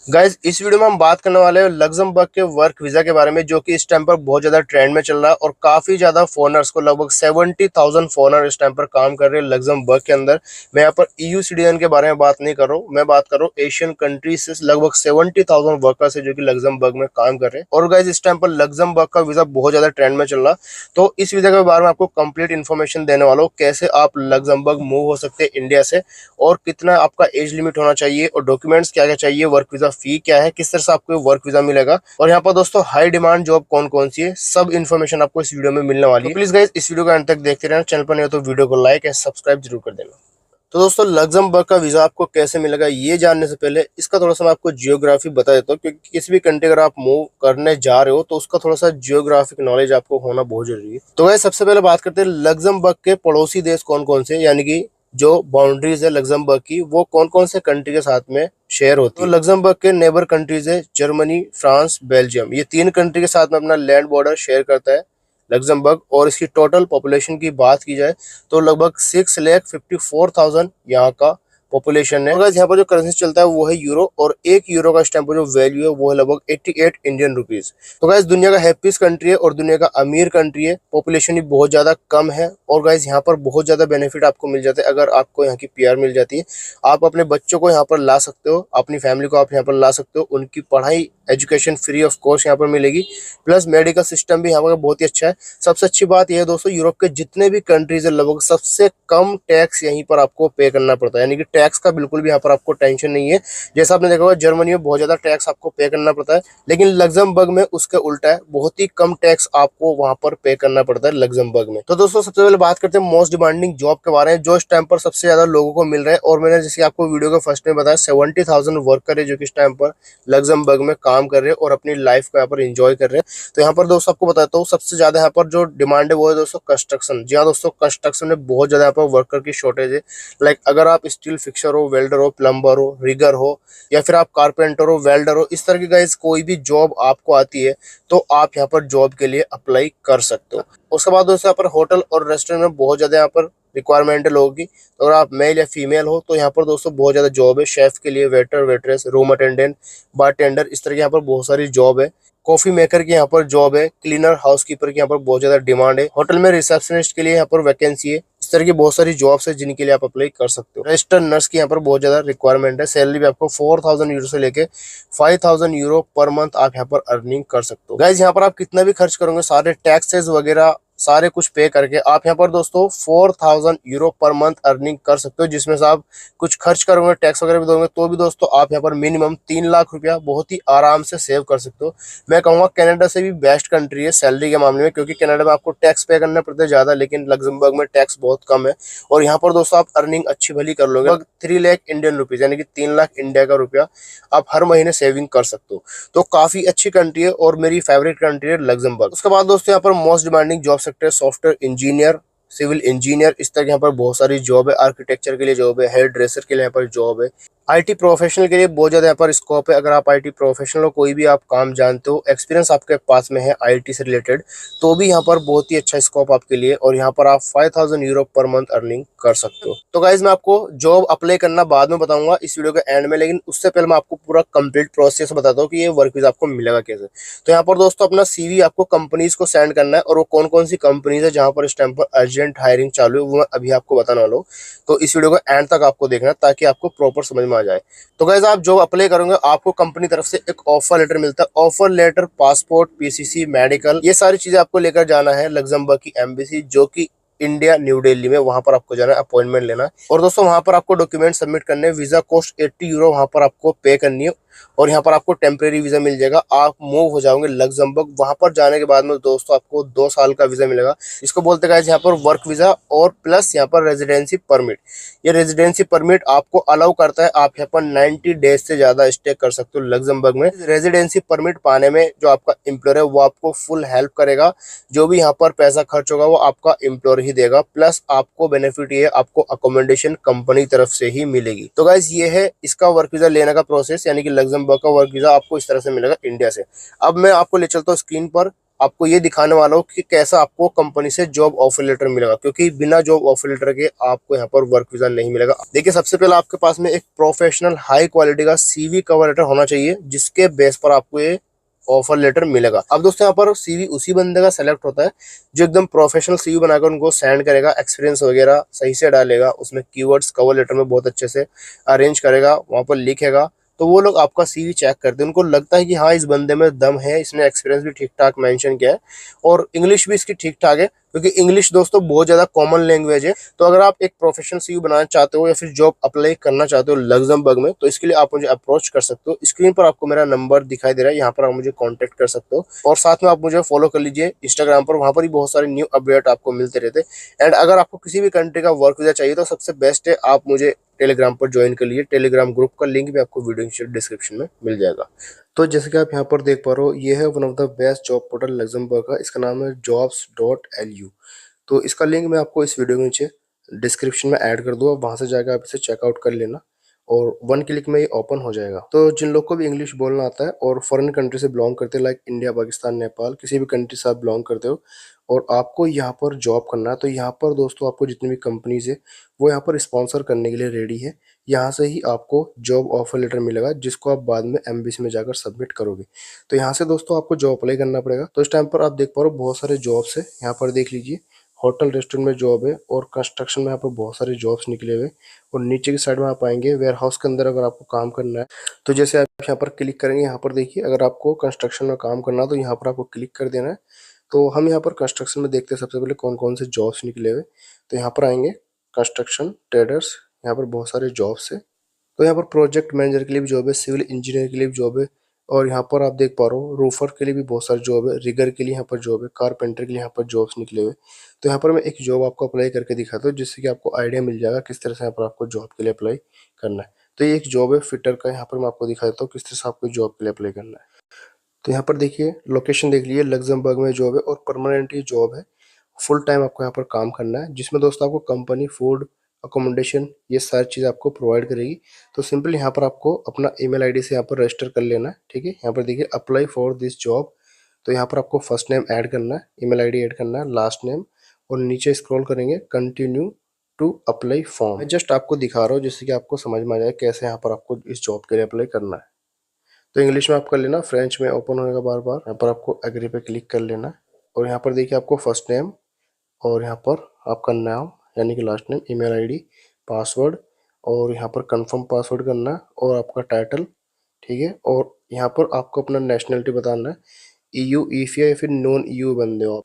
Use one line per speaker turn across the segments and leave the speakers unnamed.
Guys इस video में हम बात करने वाले हैं लग्जमबर्ग के वर्क वीजा के बारे में, जो कि इस टाइम पर बहुत ज्यादा ट्रेंड में चल रहा है और काफी ज्यादा फॉरेनर्स को, लगभग 70,000 फॉरेनर इस टाइम पर काम कर रहे हैं लग्जमबर्ग के अंदर। मैं यहाँ पर ईयू सिटीजन के बारे में बात नहीं कर रहा हूँ, मैं बात कर रहा हूँ एशियन कंट्रीज से लगभग 70,000 वर्कर्स है जो कि लग्जमबर्ग में काम कर रहे हैं। और गाइज इस टाइम पर लग्जमबर्ग का वीजा बहुत ज्यादा ट्रेंड में चल रहा है, तो इस वीजा के बारे में आपको कंप्लीट इन्फॉर्मेशन देने वाला हूँ, कैसे आप लग्जमबर्ग मूव हो सकते हैं इंडिया से, और कितना आपका एज लिमिट होना चाहिए और डॉक्यूमेंट्स क्या क्या चाहिए, वर्क वीजा फी क्या है, किस तरह से आपको वर्क वीजा मिलेगा, और यहाँ पर दोस्तों हाई डिमांड जॉब कौन कौन सी है, सब इन्फॉर्मेशन आपको इस वीडियो में मिलने वाली है। तो प्लीज गाइस इस वीडियो को अंत तक देखते रहना, चैनल पर नहीं हो तो वीडियो को लाइक एंड सब्सक्राइब जरूर कर देना। तो दोस्तों लग्जमबर्ग का वीजा आपको कैसे मिलेगा ये जानने से पहले इसका थोड़ा सा मैं आपको जियोग्राफी बता देता हूँ, क्योंकि किसी भी कंट्री अगर आप मूव करने जा रहे हो तो उसका थोड़ा सा जियोग्राफिक नॉलेज आपको होना बहुत जरूरी है। तो गाइस सबसे पहले बात करते हैं लग्जमबर्ग के पड़ोसी देश कौन कौन से, यानी कि जो बाउंड्रीज है लग्जमबर्ग की वो कौन कौन से कंट्री के साथ में शेयर होती है। तो लग्जमबर्ग के नेबर कंट्रीज है जर्मनी, फ्रांस, बेल्जियम, ये तीन कंट्री के साथ में अपना लैंड बॉर्डर शेयर करता है लग्जमबर्ग। और इसकी टोटल पॉपुलेशन की बात की जाए तो लगभग 6,54,000 यहाँ का पॉपुलेशन है। अगर यहाँ पर जो करेंसी चलता है वो है यूरो, और एक यूरो का इस टाइम पर जो वैल्यू है वो है लगभग 88 इंडियन रुपीज। तो गाइस दुनिया का हैप्पीस्ट कंट्री है और दुनिया का अमीर कंट्री है, पॉपुलेशन भी बहुत ज्यादा कम है। और गाइस यहाँ पर बहुत ज्यादा बेनिफिट आपको मिल जाता है अगर आपको यहाँ की पीआर मिल जाती है। आप अपने बच्चों को यहाँ पर ला सकते हो, अपनी फैमिली को आप यहाँ पर ला सकते हो, उनकी पढ़ाई एजुकेशन फ्री ऑफ कॉस्ट यहाँ पर मिलेगी, प्लस मेडिकल सिस्टम भी यहाँ पर बहुत ही अच्छा है। सबसे अच्छी बात यह है दोस्तों, यूरोप के जितने भी कंट्रीज है लगभग सबसे कम टैक्स यहीं पर आपको पे करना पड़ता है, यानी कि टैक्स का बिल्कुल भी यहाँ पर आपको टेंशन नहीं है। जैसा आपने देखा होगा जर्मनी में बहुत ज्यादा टैक्स आपको पे करना पड़ता है, लेकिन लग्जमबर्ग में उसके उल्टा है, बहुत ही कम टैक्स आपको वहां पर पे करना पड़ता है लग्जमबर्ग में। तो दोस्तों सबसे पहले बात करते हैं मोस्ट डिमांडिंग जॉब के बारे में, जो इस टाइम पर सबसे ज्यादा लोगों को मिल रहा है। और मैंने जैसे आपको वीडियो के फर्स्ट में बताया 70,000 वर्कर है जो कि इस टाइम पर लग्जमबर्ग में काम कर रहे हैं और अपनी लाइफ को यहाँ पर एंजॉय कर रहे हैं। तो यहाँ पर दोस्तों आपको बताता हूँ सबसे ज्यादा यहाँ पर जो डिमांड है वो है दोस्तों कंस्ट्रक्शन। जी हाँ दोस्तों, कंस्ट्रक्शन में बहुत ज्यादा यहाँ पर वर्कर की शॉर्टेज है। लाइक अगर आप स्टील फिक्सर हो, वेल्डर हो, प्लम्बर हो, रिगर हो, या फिर आप कारपेंटर हो, वेल्डर हो, इस तरह की गाइस कोई भी जॉब आपको आती है तो आप यहाँ पर जॉब के लिए अप्लाई कर सकते हो। उसके बाद दोस्तों यहाँ पर होटल और रेस्टोरेंट में बहुत ज्यादा यहाँ पर रिक्वायरमेंट है लोगों की। तो अगर आप मेल या फीमेल हो तो यहाँ पर दोस्तों बहुत ज्यादा जॉब है, शेफ के लिए, waiter, waitress, room attendant, bartender, इस तरह की यहाँ पर बहुत सारी जॉब है। कॉफी मेकर की यहाँ पर जॉब है, क्लीनर, हाउसकीपर की यहाँ पर बहुत ज्यादा डिमांड है, होटल में रिसेप्शनिस्ट के लिए यहाँ पर वैकेंसी है। इस तरह की बहुत सारी जॉब्स है जिनके लिए आप अप्लाई कर सकते हो। रजिस्टर्ड नर्स की यहाँ पर बहुत ज्यादा रिक्वायरमेंट है, सैलरी भी आपको 4,000 यूरो से लेके 5,000 यूरो पर मंथ आप यहाँ पर अर्निंग कर सकते हो। गाइज यहाँ पर आप कितना भी खर्च करोगे, सारे टैक्सेस वगैरह सारे कुछ पे करके आप यहाँ पर दोस्तों 4,000 यूरो पर मंथ अर्निंग कर सकते हो, जिसमें से आप कुछ खर्च करोगे, टैक्स वगैरह भी दोगे, तो भी दोस्तों आप यहाँ पर मिनिमम 3 लाख रुपया बहुत ही आराम से सेव कर सकते हो। मैं कहूँगा कनाडा से भी बेस्ट कंट्री है सैलरी के मामले में, क्योंकि कनाडा में आपको टैक्स पे करना पड़ता है ज्यादा, लेकिन लग्जमबर्ग में टैक्स बहुत कम है। और यहाँ पर दोस्तों आप अर्निंग अच्छी भली कर लोगे, लगभग 3 लाख इंडियन रुपीज, यानी कि 3 लाख इंडिया का रुपया आप हर महीने सेविंग कर सकते हो। तो काफी अच्छी कंट्री है और मेरी फेवरेट कंट्री है लग्जमबर्ग। उसके बाद दोस्तों यहाँ पर most demanding job sector software engineer, civil engineer, इस तरह यहाँ पर बहुत सारी जॉब है। आर्किटेक्चर के लिए जॉब है, हेयर ड्रेसर के लिए यहाँ पर जॉब है, आईटी प्रोफेशनल के लिए बहुत ज्यादा यहाँ पर स्कोप है। अगर आप आईटी प्रोफेशनल हो, कोई भी आप काम जानते हो, एक्सपीरियंस आपके पास में है आईटी से रिलेटेड, तो भी यहाँ पर बहुत ही अच्छा स्कोप आपके लिए, और यहाँ पर आप 5,000 यूरो पर मंथ अर्निंग कर सकते हो। तो गाइज मैं आपको जॉब अप्लाई करना बाद में बताऊंगा इस वीडियो के एंड में, लेकिन उससे पहले मैं आपको पूरा कंप्लीट प्रोसेस बताता हूँ कि ये वर्क वीजा आपको मिलेगा कैसे। तो यहाँ पर दोस्तों अपना सीवी आपको कंपनीज को सेंड करना है, और वो कौन कौन सी कंपनीज है जहाँ पर इस टाइम पर अर्जेंट हायरिंग चालू है वो मैं अभी आपको बताने वाला हूँ। तो इस वीडियो को एंड तक आपको देखना ताकि आपको प्रॉपर समझ में आ जाए। तो गाइस आप जॉब अप्लाई करोगे आपको कंपनी तरफ से एक ऑफर लेटर मिलता है। Offer letter, passport, PCC, medical, ये सारी चीजें आपको लेकर जाना है लग्जमबर्ग की एम्बेसी, जो कि इंडिया न्यू दिल्ली में, वहां पर आपको जाना है, अपॉइंटमेंट लेना है। और दोस्तों वहां पर आपको डॉक्यूमेंट सबमिट करने हैं। वीजा कॉस्ट 80 यूरो वहां पर आपको पे करनी है, और यहाँ पर आपको टेम्परेरी वीजा मिल जाएगा। आप मूव हो जाओगे लग्जमबर्ग। वहां पर जाने के बाद में दोस्तों आपको 2 साल का वीजा मिलेगा, इसको बोलते हैं यहाँ पर वर्क वीजा, और प्लस यहाँ पर रेजिडेंसी परमिट। ये रेजिडेंसी परमिट आपको अलाउ करता है आप यहाँ पर 90 डेज से ज्यादा स्टे कर सकते हो लग्जमबर्ग में। रेजिडेंसी परमिट पाने में जो आपका एम्प्लॉयर है वो आपको फुल हेल्प करेगा, जो भी यहाँ पर पैसा खर्च होगा वो आपका एम्प्लॉयर ही देगा, प्लस आपको बेनिफिट ये आपको अकोमोडेशन कंपनी तरफ से ही मिलेगी। तो गाइज ये है इसका वर्क वीजा लेने का प्रोसेस, यानी कि लग्जमबर्ग का वर्क वीजा आपको इस तरह से मिलेगा इंडिया से। अब मैं आपको ले चलता हूँ स्क्रीन पर आपको ये दिखाने वाला हूँ कि कैसा आपको कंपनी से जॉब ऑफर लेटर मिलेगा, क्योंकि बिना जॉब ऑफर लेटर के आपको यहाँ पर वर्क वीजा नहीं मिलेगा। देखिए, सबसे पहले आपके पास में एक प्रोफेशनल हाई क्वालिटी का सीवी कवर लेटर होना चाहिए, जिसके बेस पर आपको ये ऑफर लेटर मिलेगा। अब दोस्तों, यहाँ पर सीवी उसी बंदे का सेलेक्ट होता है जो एकदम प्रोफेशनल सीवी बनाकर उनको सेंड करेगा, एक्सपीरियंस वगैरह सही से डालेगा, उसमें कीवर्ड्स कवर लेटर में बहुत अच्छे से अरेंज करेगा, वहां पर लिखेगा। तो वो लोग आपका सीवी चेक करते हैं, उनको लगता है कि हाँ, इस बंदे में दम है, इसने एक्सपीरियंस भी ठीक ठाक मेंशन किया है और इंग्लिश भी इसकी ठीक ठाक है, क्योंकि इंग्लिश दोस्तों बहुत ज्यादा कॉमन लैंग्वेज है। तो अगर आप एक प्रोफेशनल सीवी बनाना चाहते हो या फिर जॉब अप्लाई करना चाहते हो लग्जमबर्ग में, तो इसके लिए आप मुझे अप्रोच कर सकते हो। स्क्रीन पर आपको मेरा नंबर दिखाई दे रहा है, यहाँ पर आप मुझे कॉन्टेक्ट कर सकते हो और साथ में आप मुझे फॉलो कर लीजिए इंस्टाग्राम पर, वहां पर ही बहुत सारे न्यू अपडेट आपको मिलते रहते हैं। एंड अगर आपको किसी भी कंट्री का वर्क वीजा चाहिए तो सबसे बेस्ट है आप मुझे टेलीग्राम पर ज्वाइन कर लीजिए। टेलीग्राम ग्रुप का लिंक भी आपको वीडियो डिस्क्रिप्शन में मिल जाएगा। तो जैसे कि आप यहाँ पर देख पा रहे हो, ये है one of the best job portal Luxembourg का, इसका नाम है jobs.lu। तो इसका लिंक मैं आपको इस वीडियो के नीचे डिस्क्रिप्शन में ऐड कर दूंगा, वहां से जाकर आप इसे चेकआउट कर लेना और वन क्लिक में ये ओपन हो जाएगा। तो जिन लोग को भी इंग्लिश बोलना आता है और फॉरेन कंट्री से बिलोंग करते हैं, लाइक इंडिया, पाकिस्तान, नेपाल, किसी भी कंट्री से आप बिलोंग करते हो और आपको यहाँ पर जॉब करना है, तो यहाँ पर दोस्तों आपको जितनी भी कंपनीज है वो यहाँ पर स्पॉन्सर करने के लिए रेडी है। यहाँ से ही आपको जॉब ऑफर लेटर मिलेगा, जिसको आप बाद में एमबीसी में जाकर सबमिट करोगे। तो यहाँ से दोस्तों आपको जॉब अप्लाई करना पड़ेगा। तो इस टाइम पर आप देख पा रहे हो बहुत सारे जॉब्स है, यहाँ पर देख लीजिए। होटल रेस्टोरेंट में जॉब है और कंस्ट्रक्शन में यहाँ पर बहुत सारे जॉब्स निकले हुए। और नीचे की साइड में आप आएंगे वेयर हाउस के अंदर, अगर आपको काम करना है तो जैसे आप यहाँ पर क्लिक करेंगे, यहाँ पर देखिए अगर आपको कंस्ट्रक्शन में काम करना है तो यहाँ पर आपको क्लिक कर देना है। तो हम यहाँ पर कंस्ट्रक्शन में देखते हैं सबसे पहले कौन कौन से जॉब्स निकले हुए। तो यहाँ पर आएंगे कंस्ट्रक्शन ट्रेडर्स, यहाँ पर बहुत सारे जॉब्स है। तो यहाँ पर प्रोजेक्ट मैनेजर के लिए भी जॉब है, सिविल इंजीनियर के लिए भी जॉब है और यहाँ पर आप देख पा रहे हो रूफर के लिए भी बहुत सारी जॉब है, रिगर के लिए यहाँ पर जॉब है, कारपेंटर के लिए यहाँ पर जॉब्स निकले हुए। तो यहाँ पर मैं एक जॉब आपको अप्लाई करके दिखाता हूँ, जिससे कि आपको आइडिया मिल जाएगा किस तरह से यहाँ पर आपको जॉब के लिए अप्लाई करना है। तो ये एक जॉब है फिटर का, यहाँ पर मैं आपको दिखा देता हूँ किस तरह से आपको जॉब के लिए अप्लाई करना है। तो यहाँ पर देखिए लोकेशन देख लीजिए, लग्जमबर्ग में जॉब है और परमानेंट ये जॉब है। फुल टाइम आपको यहाँ पर काम करना है, जिसमें दोस्तों आपको कंपनी फूड अकोमोडेशन ये सारी चीज़ आपको प्रोवाइड करेगी। तो सिंपल यहाँ पर आपको अपना ईमेल आईडी से यहाँ पर रजिस्टर कर लेना है, ठीक है। यहाँ पर देखिए अप्लाई फॉर दिस जॉब, तो यहाँ पर आपको फर्स्ट नेम ऐड करना है, ईमेल आईडी ऐड करना है, लास्ट नेम और नीचे स्क्रॉल करेंगे कंटिन्यू टू अप्लाई फॉर्म। मैं जस्ट आपको दिखा रहा हूँ जिससे कि आपको समझ में आ जाए कैसे यहाँ पर आपको इस जॉब के लिए अप्लाई करना है। तो इंग्लिश में आप कर लेना, फ्रेंच में ओपन होएगा बार बार, यहाँ पर आपको एग्री पे क्लिक कर लेना है और यहाँ पर देखिए आपको फर्स्ट नेम और यहाँ पर आपका नाम यानी कि last name, email ID, password और यहाँ पर कंफर्म पासवर्ड करना है और आपका टाइटल, ठीक है। और यहाँ पर आपको अपना नेशनलिटी बताना है, ईयू, ईफिया या फिर नॉन ईयू बंदे हो आप।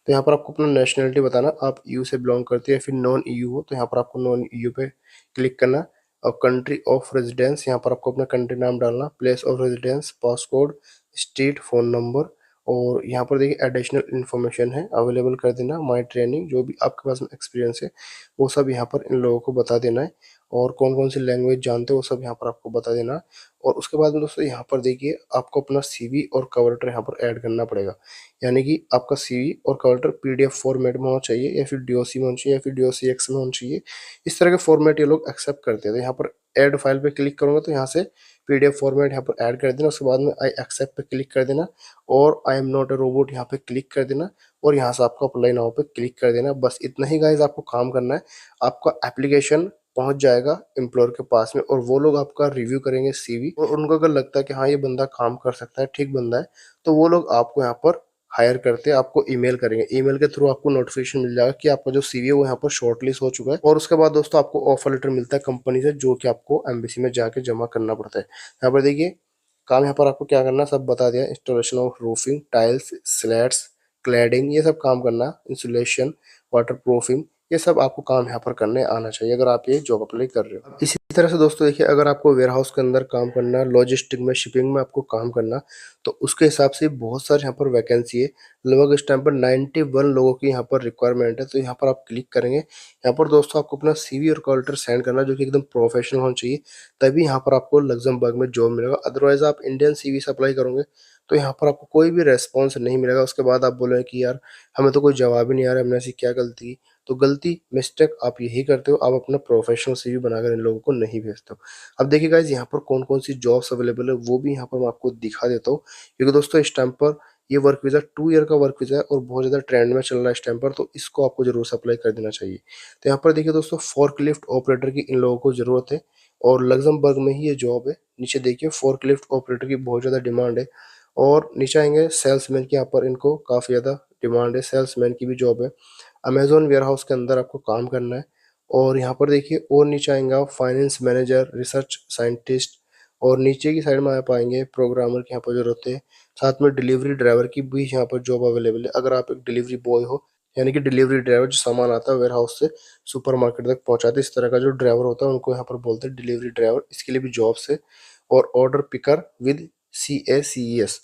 तो यहाँ पर आपको अपना नेशनलिटी बताना, आप ईयू से बिलोंग करते हो या फिर नॉन ईयू हो, तो यहाँ पर आपको नॉन ईयू पे क्लिक करना। और कंट्री ऑफ रेजिडेंस, यहाँ पर आपको अपना कंट्री नाम डालना, place of residence, passcode, street, phone number और यहाँ पर देखिए एडिशनल इन्फॉर्मेशन है अवेलेबल कर देना। माई ट्रेनिंग, जो भी आपके पास में एक्सपीरियंस है वो सब यहाँ पर इन लोगों को बता देना है और कौन कौन सी लैंग्वेज जानते हो वो सब यहाँ पर आपको बता देना। और उसके बाद में दोस्तों यहाँ पर देखिए आपको अपना सीवी और कवर लेटर यहाँ पर ऐड करना पड़ेगा, यानी कि आपका सीवी और कवर लेटर पीडीएफ फॉर्मेट में होना चाहिए या फिर डीओसी में होना चाहिए या फिर डीओसीएक्स में होना चाहिए। इस तरह के फॉर्मेट ये लोग एक्सेप्ट करते हैं। तो यहाँ पर ऐड फाइल पे क्लिक करूंगा तो यहाँ से पीडीएफ फॉर्मेट यहाँ पर ऐड कर देना, उसके बाद में आई एक्सेप्ट पे क्लिक कर देना और I am not a robot यहाँ पे क्लिक कर देना और यहाँ से आपको अप्लाई नाउ पे क्लिक कर देना। बस इतना ही गाइस आपको काम करना है। आपका एप्लीकेशन पहुंच जाएगा एम्प्लॉयर के पास में और वो लोग आपका रिव्यू करेंगे सीवी और उनको अगर लगता है कि हाँ ये बंदा काम कर सकता है, ठीक बंदा है, तो वो लोग आपको यहाँ पर हायर करते हैं, आपको ईमेल करेंगे। ईमेल के थ्रू आपको नोटिफिकेशन मिल जाएगा कि आपका जो सीवी है वो यहाँ पर शॉर्टलिस्ट हो चुका है और उसके बाद दोस्तों आपको ऑफर लेटर मिलता है कंपनी से, जो कि आपको एम्बेसी में जाके जमा करना पड़ता है। यहाँ पर देखिए काम यहाँ पर आपको क्या करना सब बता दिया, installation of roofing, tiles, slats, cladding, ये सब काम करना, इंसुलेशन, वाटर प्रूफिंग, ये सब आपको काम यहाँ पर करने आना चाहिए अगर आप ये जॉब अप्लाई कर रहे हो। इसी तरह से दोस्तों देखिए अगर आपको वेयर हाउस के अंदर काम करना, लॉजिस्टिक में, शिपिंग में आपको काम करना, तो उसके हिसाब से बहुत सारे यहाँ पर वैकेंसी है। लगभग इस टाइम पर 91 लोगों की यहाँ पर रिक्वायरमेंट है। तो यहाँ पर आप क्लिक करेंगे, यहाँ पर दोस्तों आपको अपना सीवी और कॉल लेटर सेंड करना जो कि एकदम प्रोफेशनल होना चाहिए, तभी यहाँ पर आपको लग्जमबर्ग में जॉब मिलेगा। अदरवाइज आप इंडियन सीवी से अप्लाई करोगे तो यहाँ पर आपको कोई भी रेस्पॉन्स नहीं मिलेगा। उसके बाद आप बोलोगे कि यार हमें तो कोई जवाब ही नहीं आ रहा, हमने ऐसी क्या गलती की। तो गलती मिस्टेक आप यही करते हो, आप अपना प्रोफेशनल सीवी बनाकर इन लोगों को नहीं भेजते हो। अब देखिए गाइज यहाँ पर कौन कौन सी जॉब्स अवेलेबल है वो भी यहाँ पर मैं आपको दिखा देता हूँ, क्योंकि दोस्तों इस टाइम पर ये वर्क वीज़ा 2 ईयर का वर्क वीज़ा है और बहुत ज़्यादा ट्रेंड में चल रहा है इस टाइम पर, तो इसको आपको ज़रूर से अप्लाई कर देना चाहिए। तो यहाँ पर देखिए दोस्तों, फोर्कलिफ्ट ऑपरेटर की इन लोगों को ज़रूरत है और लग्जमबर्ग में ही ये जॉब है। नीचे देखिए फोर्कलिफ्ट ऑपरेटर की बहुत ज़्यादा डिमांड है। और नीचे आएंगे सेल्समैन की, यहाँ पर इनको काफ़ी ज़्यादा डिमांड है, सेल्समैन की भी जॉब है। अमेजोन वेयरहाउस के अंदर आपको काम करना है। और यहाँ पर देखिए और नीचे आएंगे आप फाइनेंस मैनेजर, रिसर्च साइंटिस्ट, और नीचे की साइड में आप पाएंगे प्रोग्रामर की यहाँ पर जरूरत है। साथ में डिलीवरी ड्राइवर की भी यहाँ पर जॉब अवेलेबल है। अगर आप एक डिलीवरी बॉय हो, यानी कि डिलीवरी ड्राइवर, जो सामान आता है वेयर हाउस से सुपरमार्केट तक पहुंचाते, इस तरह का जो ड्राइवर होता है उनको यहाँ पर बोलते हैं डिलीवरी ड्राइवर, इसके लिए भी जॉब्स है। और order picker with CACES,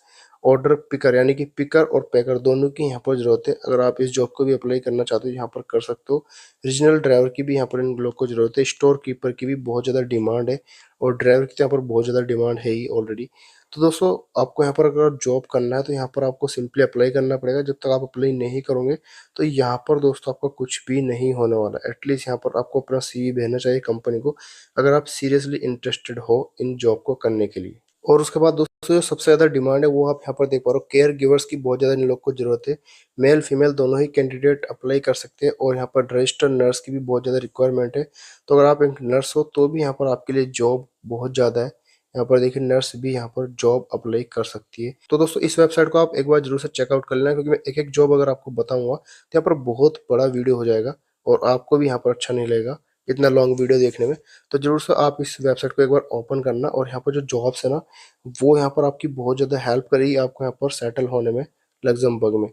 order picker यानी कि पिकर और पैकर दोनों की यहाँ पर जरूरत है। अगर आप इस जॉब को भी अप्लाई करना चाहते हो यहाँ पर कर सकते हो। रीजनल ड्राइवर की भी यहाँ पर इन लोग को जरूरत है। स्टोर कीपर की भी बहुत ज़्यादा डिमांड है और ड्राइवर की तो यहाँ पर बहुत ज़्यादा डिमांड है ही ऑलरेडी। तो दोस्तों, आपको यहाँ पर अगर जॉब करना है तो यहाँ पर आपको सिंपली अप्लाई करना पड़ेगा। जब तक आप अप्लाई नहीं करोगे तो यहाँ पर दोस्तों आपका कुछ भी नहीं होने वाला। एटलीस्ट यहाँ पर आपको अपना CV भेजना चाहिए कंपनी को, अगर आप सीरियसली इंटरेस्टेड हो इन जॉब को करने के लिए। और उसके बाद दोस्तों, जो सबसे ज़्यादा डिमांड है वो आप यहाँ पर देख पा रहे हो, केयर गिवर्स की बहुत ज़्यादा इन लोग को जरूरत है। मेल फीमेल दोनों ही कैंडिडेट अप्लाई कर सकते हैं। और यहाँ पर रजिस्टर्ड नर्स की भी बहुत ज़्यादा रिक्वायरमेंट है। तो अगर आप एक नर्स हो तो भी यहाँ पर आपके लिए जॉब बहुत ज़्यादा है। यहाँ पर देखिए नर्स भी यहाँ पर जॉब अप्लाई कर सकती है। तो दोस्तों, इस वेबसाइट को आप एक बार जरूर से चेकआउट कर लेना, क्योंकि मैं एक एक जॉब अगर आपको बताऊंगा तो यहाँ पर बहुत बड़ा वीडियो हो जाएगा और आपको भी यहाँ पर अच्छा नहीं लगेगा इतना लॉन्ग वीडियो देखने में। तो जरूर से आप इस वेबसाइट को एक बार ओपन करना, और यहाँ पर जो जॉब्स है ना, वो यहाँ पर आपकी बहुत ज़्यादा हेल्प करेगी आपको यहाँ पर सेटल होने में लग्जमबर्ग में।